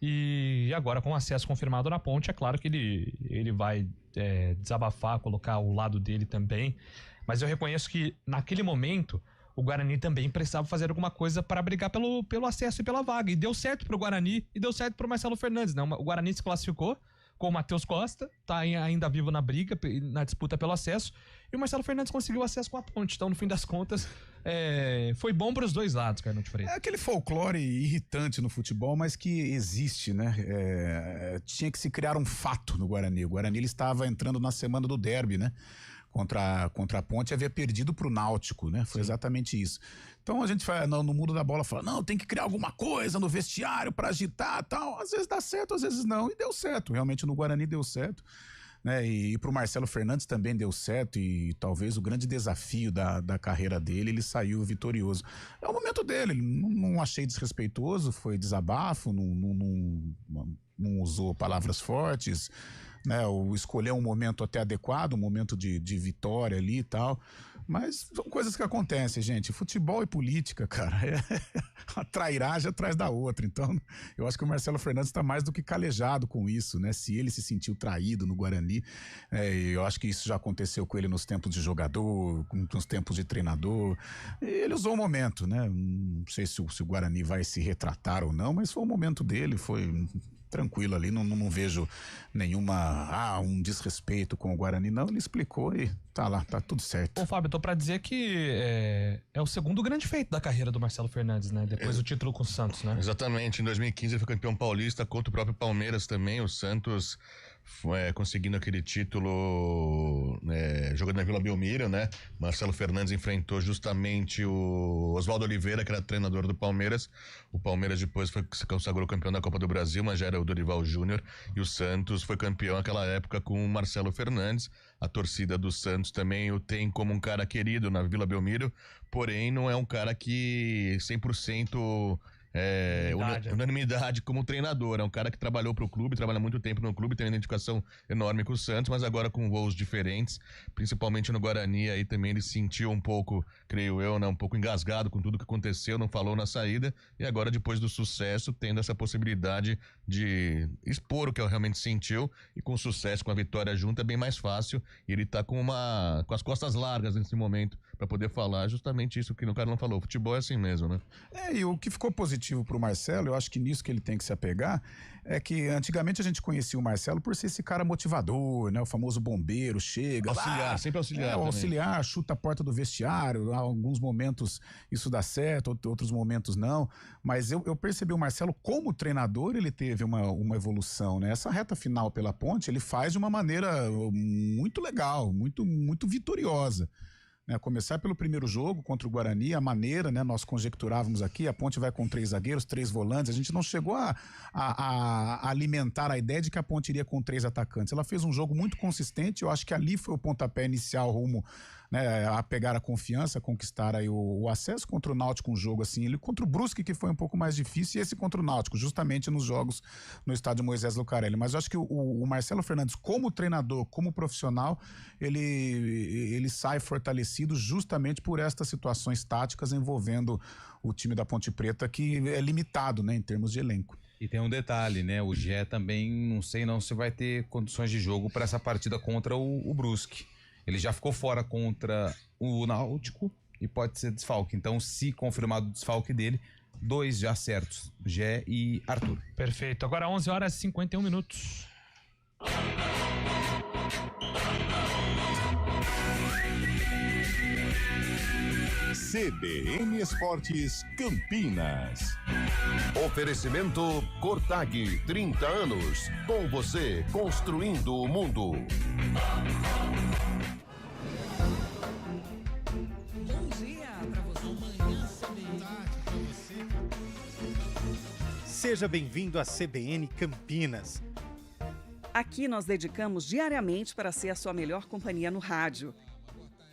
e agora com acesso confirmado na Ponte, é claro que ele vai desabafar, colocar o lado dele também, mas eu reconheço que naquele momento o Guarani também precisava fazer alguma coisa para brigar pelo acesso e pela vaga, e deu certo pro Guarani e deu certo pro Marcelo Fernandes, né? O Guarani se classificou com o Matheus Costa, tá ainda vivo na briga, na disputa pelo acesso, e o Marcelo Fernandes conseguiu acesso com a Ponte. Então, no fim das contas, foi bom para os dois lados, cara, não diferente. É aquele folclore irritante no futebol, mas que existe, né? Tinha que se criar um fato no Guarani. O Guarani ele estava entrando na semana do derby, né? Contra a Ponte, havia perdido pro Náutico, né? Foi exatamente isso. Então a gente no mundo da bola fala, não, tem que criar alguma coisa no vestiário para agitar e tal. Às vezes dá certo, às vezes não. E deu certo, realmente no Guarani deu certo. Né? E pro Marcelo Fernandes também deu certo, e talvez o grande desafio da carreira dele, ele saiu vitorioso. É o momento dele, não achei desrespeitoso, foi desabafo, não usou palavras fortes, né? Ou escolheu um momento até adequado, um momento de vitória ali e tal. Mas são coisas que acontecem, gente. Futebol e política, cara, a trairagem atrás da outra. Então, eu acho que o Marcelo Fernandes está mais do que calejado com isso, né? Se ele se sentiu traído no Guarani, eu acho que isso já aconteceu com ele nos tempos de jogador, nos tempos de treinador. Ele usou o momento, né? Não sei se o Guarani vai se retratar ou não, mas foi o momento dele, foi tranquilo ali, não vejo um desrespeito com o Guarani, não. Ele explicou e tá lá, tá tudo certo. Ô, Fábio, tô pra dizer que é o segundo grande feito da carreira do Marcelo Fernandes, né? Depois do título com o Santos, né? Exatamente, em 2015 ele foi campeão paulista contra o próprio Palmeiras também, o Santos conseguindo aquele título jogando na Vila Belmiro, né? Marcelo Fernandes enfrentou justamente o Oswaldo Oliveira, que era treinador do Palmeiras. O Palmeiras depois se consagrou campeão da Copa do Brasil, mas já era o Dorival Júnior, e o Santos foi campeão naquela época com o Marcelo Fernandes. A torcida do Santos também o tem como um cara querido na Vila Belmiro, porém não é um cara que 100% unanimidade como treinador. É um cara que trabalhou pro clube, trabalha muito tempo no clube, tem uma identificação enorme com o Santos, mas agora com voos diferentes, principalmente no Guarani, aí também ele se sentiu um pouco, creio eu, né, um pouco engasgado com tudo que aconteceu, não falou na saída, e agora depois do sucesso, tendo essa possibilidade de expor o que ele realmente sentiu, e com sucesso, com a vitória junto, é bem mais fácil, e ele tá com as costas largas nesse momento, para poder falar justamente isso que o cara não falou. O futebol é assim mesmo, né? E o que ficou positivo pro Marcelo, eu acho que nisso que ele tem que se apegar, é que antigamente a gente conhecia o Marcelo por ser esse cara motivador, né? O famoso bombeiro, chega... Auxiliar, sempre auxiliar. Auxiliar, chuta a porta do vestiário, em alguns momentos isso dá certo, outros momentos não, mas eu percebi o Marcelo como treinador, ele teve uma evolução, né? Essa reta final pela Ponte, ele faz de uma maneira muito legal, muito vitoriosa. Começar pelo primeiro jogo contra o Guarani, a maneira, né, nós conjecturávamos aqui, a Ponte vai com 3 zagueiros, 3 volantes, a gente não chegou a alimentar a ideia de que a Ponte iria com 3 atacantes. Ela fez um jogo muito consistente, eu acho que ali foi o pontapé inicial rumo, né, a pegar a confiança, conquistar aí o acesso. Contra o Náutico, um jogo assim, ele contra o Brusque, que foi um pouco mais difícil, e esse contra o Náutico, justamente nos jogos no estádio Moisés Lucarelli. Mas eu acho que o Marcelo Fernandes, como treinador, como profissional, ele sai fortalecido justamente por estas situações táticas envolvendo o time da Ponte Preta, que é limitado, né, em termos de elenco. E tem um detalhe, né? O Gé também, não sei não se vai ter condições de jogo para essa partida contra o Brusque. Ele já ficou fora contra o Náutico e pode ser desfalque. Então, se confirmado o desfalque dele, 2 já certos, Gé e Arthur. Perfeito. Agora 11h51. CBN Esportes Campinas. Oferecimento Cortag, 30 anos. Com você, construindo o mundo. Bom dia para você. Seja bem-vindo à CBN Campinas. Aqui nós dedicamos diariamente para ser a sua melhor companhia no rádio.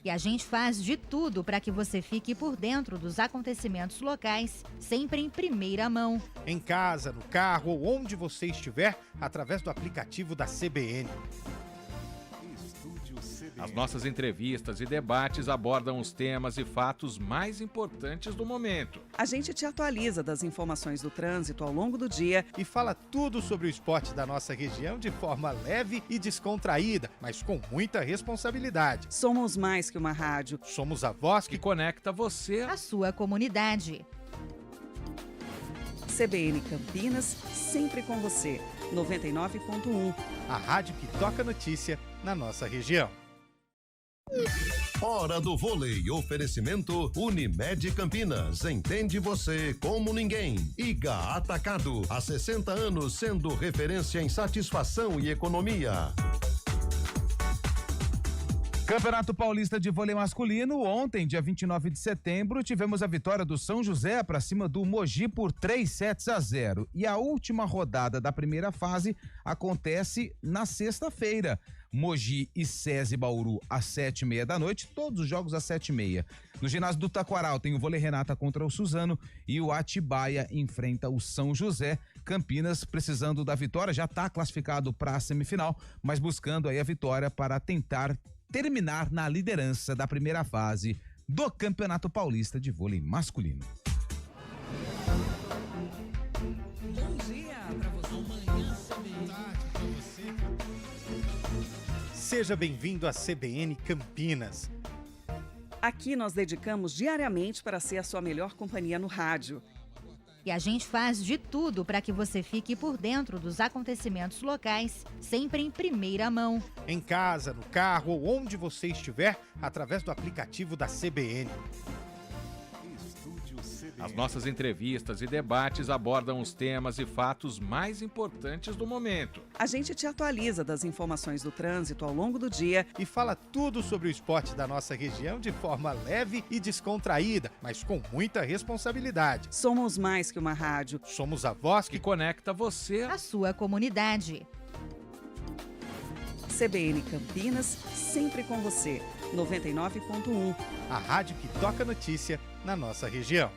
E a gente faz de tudo para que você fique por dentro dos acontecimentos locais, sempre em primeira mão. Em casa, no carro ou onde você estiver, através do aplicativo da CBN. As nossas entrevistas e debates abordam os temas e fatos mais importantes do momento. A gente te atualiza das informações do trânsito ao longo do dia e fala tudo sobre o esporte da nossa região de forma leve e descontraída, mas com muita responsabilidade. Somos mais que uma rádio. Somos a voz que conecta você à sua comunidade. CBN Campinas, sempre com você. 99.1. A rádio que toca notícia na nossa região. Hora do vôlei, oferecimento Unimed Campinas, entende você como ninguém. Iga Atacado, há 60 anos sendo referência em satisfação e economia. Campeonato Paulista de Vôlei Masculino, ontem, dia 29 de setembro, tivemos a vitória do São José para cima do Mogi por 3-0. E a última rodada da primeira fase acontece na sexta-feira. Mogi e SESI Bauru às 7h30 da noite, todos os jogos às 7h30. No ginásio do Taquaral tem o Vôlei Renata contra o Suzano e o Atibaia enfrenta o São José. Campinas precisando da vitória, já está classificado para a semifinal, mas buscando aí a vitória para tentar terminar na liderança da primeira fase do Campeonato Paulista de Vôlei Masculino. Bom dia para você. Seja bem-vindo à CBN Campinas. Aqui nós dedicamos diariamente para ser a sua melhor companhia no rádio. E a gente faz de tudo para que você fique por dentro dos acontecimentos locais, sempre em primeira mão. Em casa, no carro ou onde você estiver, através do aplicativo da CBN. As nossas entrevistas e debates abordam os temas e fatos mais importantes do momento. A gente te atualiza das informações do trânsito ao longo do dia e fala tudo sobre o esporte da nossa região de forma leve e descontraída, mas com muita responsabilidade. Somos mais que uma rádio. Somos a voz que conecta você à sua comunidade. CBN Campinas, sempre com você. 99.1. A rádio que toca notícia na nossa região.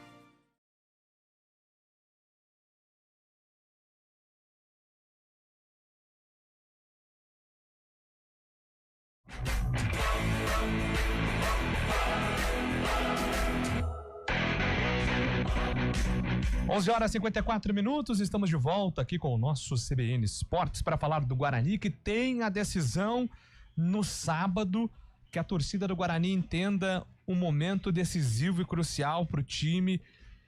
(11h54), estamos de volta aqui com o nosso CBN Esportes para falar do Guarani, que tem a decisão no sábado, que a torcida do Guarani entenda um momento decisivo e crucial para o time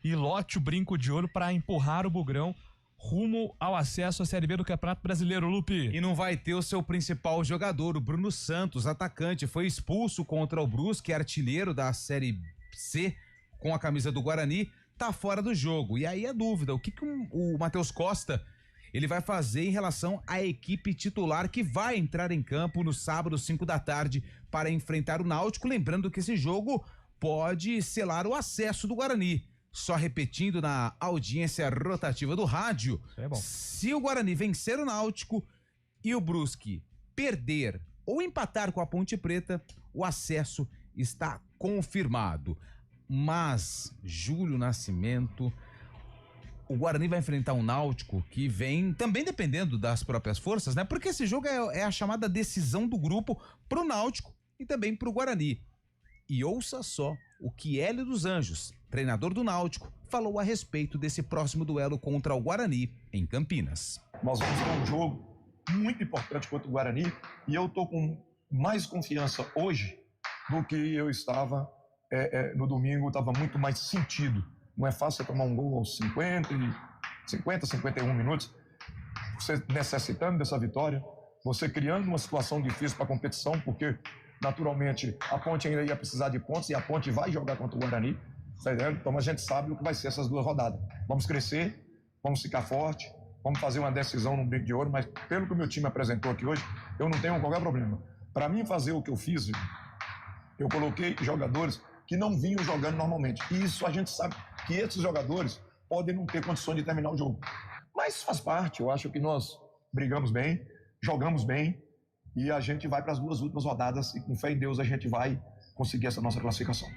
e lote o brinco de ouro para empurrar o Bugrão rumo ao acesso à Série B do Campeonato Brasileiro, Lupe. E não vai ter o seu principal jogador, o Bruno Santos, atacante, foi expulso contra o Brusque, artilheiro da Série C com a camisa do Guarani, tá fora do jogo. E aí a dúvida, o que o Matheus Costa ele vai fazer em relação à equipe titular que vai entrar em campo no sábado, 5 da tarde, para enfrentar o Náutico, lembrando que esse jogo pode selar o acesso do Guarani. Só repetindo na audiência rotativa do rádio, se o Guarani vencer o Náutico e o Brusque perder ou empatar com a Ponte Preta, o acesso está confirmado. Mas, Júlio Nascimento, o Guarani vai enfrentar um Náutico que vem também dependendo das próprias forças, né? Porque esse jogo é a chamada decisão do grupo pro Náutico e também pro Guarani. E ouça só o que Hélio dos Anjos, treinador do Náutico, falou a respeito desse próximo duelo contra o Guarani em Campinas. Nós vamos ter um jogo muito importante contra o Guarani e eu tô com mais confiança hoje do que eu estava no domingo, estava muito mais sentido. Não é fácil você tomar um gol aos 51 minutos, você necessitando dessa vitória, você criando uma situação difícil para a competição, porque naturalmente a Ponte ainda ia precisar de pontos e a Ponte vai jogar contra o Guarani, tá entendendo? Então a gente sabe o que vai ser essas duas rodadas. Vamos crescer, vamos ficar forte, vamos fazer uma decisão no brinco de ouro, mas pelo que o meu time apresentou aqui hoje, eu não tenho qualquer problema. Para mim fazer o que eu fiz, eu coloquei jogadores que não vinham jogando normalmente. E isso a gente sabe que esses jogadores podem não ter condições de terminar o jogo. Mas faz parte, eu acho que nós brigamos bem, jogamos bem e a gente vai para as duas últimas rodadas e com fé em Deus a gente vai conseguir essa nossa classificação.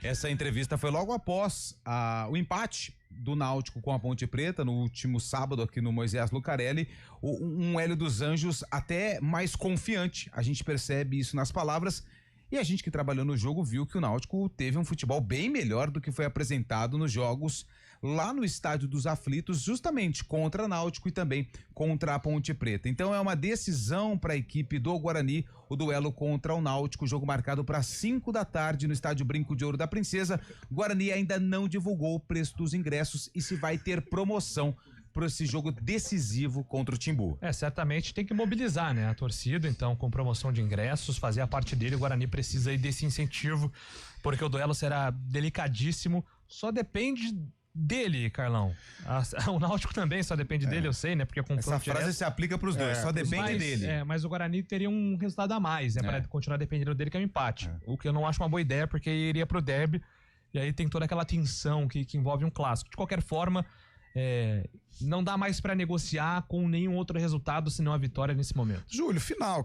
Essa entrevista foi logo após o empate do Náutico com a Ponte Preta no último sábado aqui no Moisés Lucarelli. Um Hélio dos Anjos até mais confiante, a gente percebe isso nas palavras. E a gente que trabalhou no jogo viu que o Náutico teve um futebol bem melhor do que foi apresentado nos jogos lá no Estádio dos Aflitos, justamente contra o Náutico e também contra a Ponte Preta. Então é uma decisão para a equipe do Guarani, o duelo contra o Náutico, jogo marcado para 5 da tarde no Estádio Brinco de Ouro da Princesa. O Guarani ainda não divulgou o preço dos ingressos e se vai ter promoção para esse jogo decisivo contra o Timbu. Certamente tem que mobilizar, né? A torcida, então, com promoção de ingressos, fazer a parte dele. O Guarani precisa aí desse incentivo, porque o duelo será delicadíssimo. Só depende dele, Carlão. O Náutico também só depende dele, eu sei, né? Porque essa frase se aplica para os dois, só depende dele. Mas o Guarani teria um resultado a mais, né? Para continuar dependendo dele, que é um empate. O que eu não acho uma boa ideia, porque iria pro derby, e aí tem toda aquela tensão que envolve um clássico. De qualquer forma, não dá mais pra negociar com nenhum outro resultado senão a vitória nesse momento. Júlio, final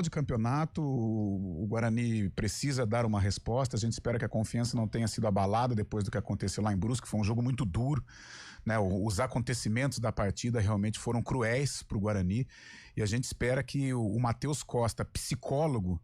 de campeonato, o Guarani precisa dar uma resposta. A gente espera que a confiança não tenha sido abalada depois do que aconteceu lá em Brusque, foi um jogo muito duro, né? Os acontecimentos da partida realmente foram cruéis pro Guarani e a gente espera que o Matheus Costa, psicólogo,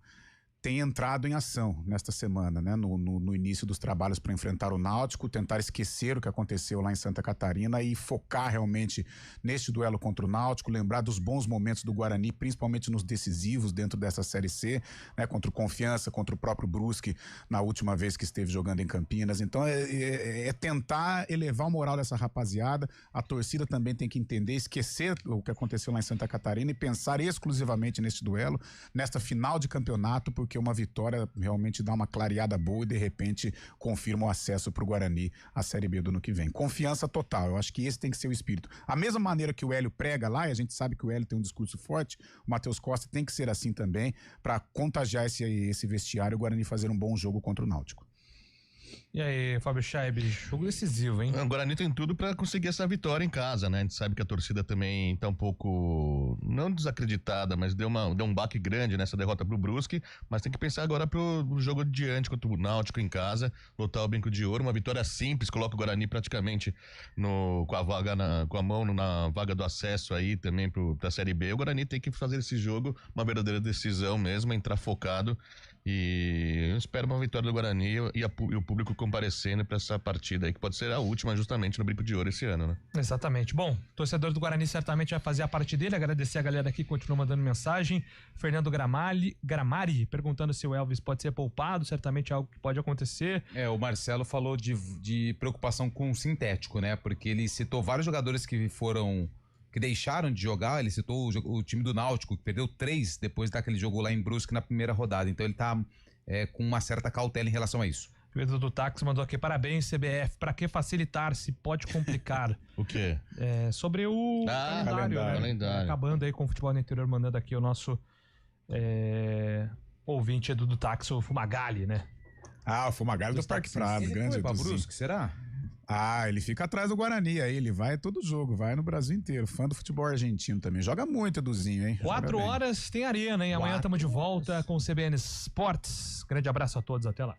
tem entrado em ação nesta semana, né? No início dos trabalhos para enfrentar o Náutico, tentar esquecer o que aconteceu lá em Santa Catarina e focar realmente neste duelo contra o Náutico, lembrar dos bons momentos do Guarani, principalmente nos decisivos dentro dessa Série C, né? Contra o Confiança, contra o próprio Brusque na última vez que esteve jogando em Campinas. Então é tentar elevar o moral dessa rapaziada. A torcida também tem que entender, esquecer o que aconteceu lá em Santa Catarina e pensar exclusivamente neste duelo, nesta final de campeonato, porque uma vitória realmente dá uma clareada boa e de repente confirma o acesso para o Guarani à Série B do ano que vem. Confiança total, eu acho que esse tem que ser o espírito. A mesma maneira que o Hélio prega lá, e a gente sabe que o Hélio tem um discurso forte, o Matheus Costa tem que ser assim também, para contagiar esse vestiário e o Guarani fazer um bom jogo contra o Náutico. E aí, Fábio Scheib, jogo decisivo, hein? O Guarani tem tudo pra conseguir essa vitória em casa, né? A gente sabe que a torcida também tá um pouco, não desacreditada, mas deu um baque grande nessa derrota pro Brusque, mas tem que pensar agora pro jogo de diante contra o Náutico em casa, lotar o Brinco de Ouro, uma vitória simples, coloca o Guarani praticamente com a mão na vaga do acesso aí também pra Série B. O Guarani tem que fazer esse jogo uma verdadeira decisão mesmo, entrar focado. E eu espero uma vitória do Guarani e o público comparecendo para essa partida aí, que pode ser a última justamente no Brinco de Ouro esse ano, né? Exatamente. Bom, torcedor do Guarani certamente vai fazer a parte dele. Agradecer a galera aqui que continua mandando mensagem. Fernando Gramari perguntando se o Elvis pode ser poupado, certamente é algo que pode acontecer. O Marcelo falou de preocupação com o sintético, né? Porque ele citou vários jogadores que deixaram de jogar. Ele citou o time do Náutico, que perdeu 3 depois daquele jogo lá em Brusque na primeira rodada. Então ele tá com uma certa cautela em relação a isso. O Edu do Táxi mandou aqui: parabéns, CBF. Pra que facilitar se pode complicar? O quê? Sobre o calendário. Né? Acabando aí com o futebol no interior, mandando aqui o nosso ouvinte Edu do Táxi, o Fumagalli, né? O Fumagalli do Parque Prado. Ele grande foi pra Brusque, será? Ele fica atrás do Guarani aí, ele vai todo jogo, vai no Brasil inteiro, fã do futebol argentino também, joga muito Eduzinho, hein? 4 horas tem arena, hein? Amanhã estamos de volta com o CBN Esportes. Grande abraço a todos, até lá.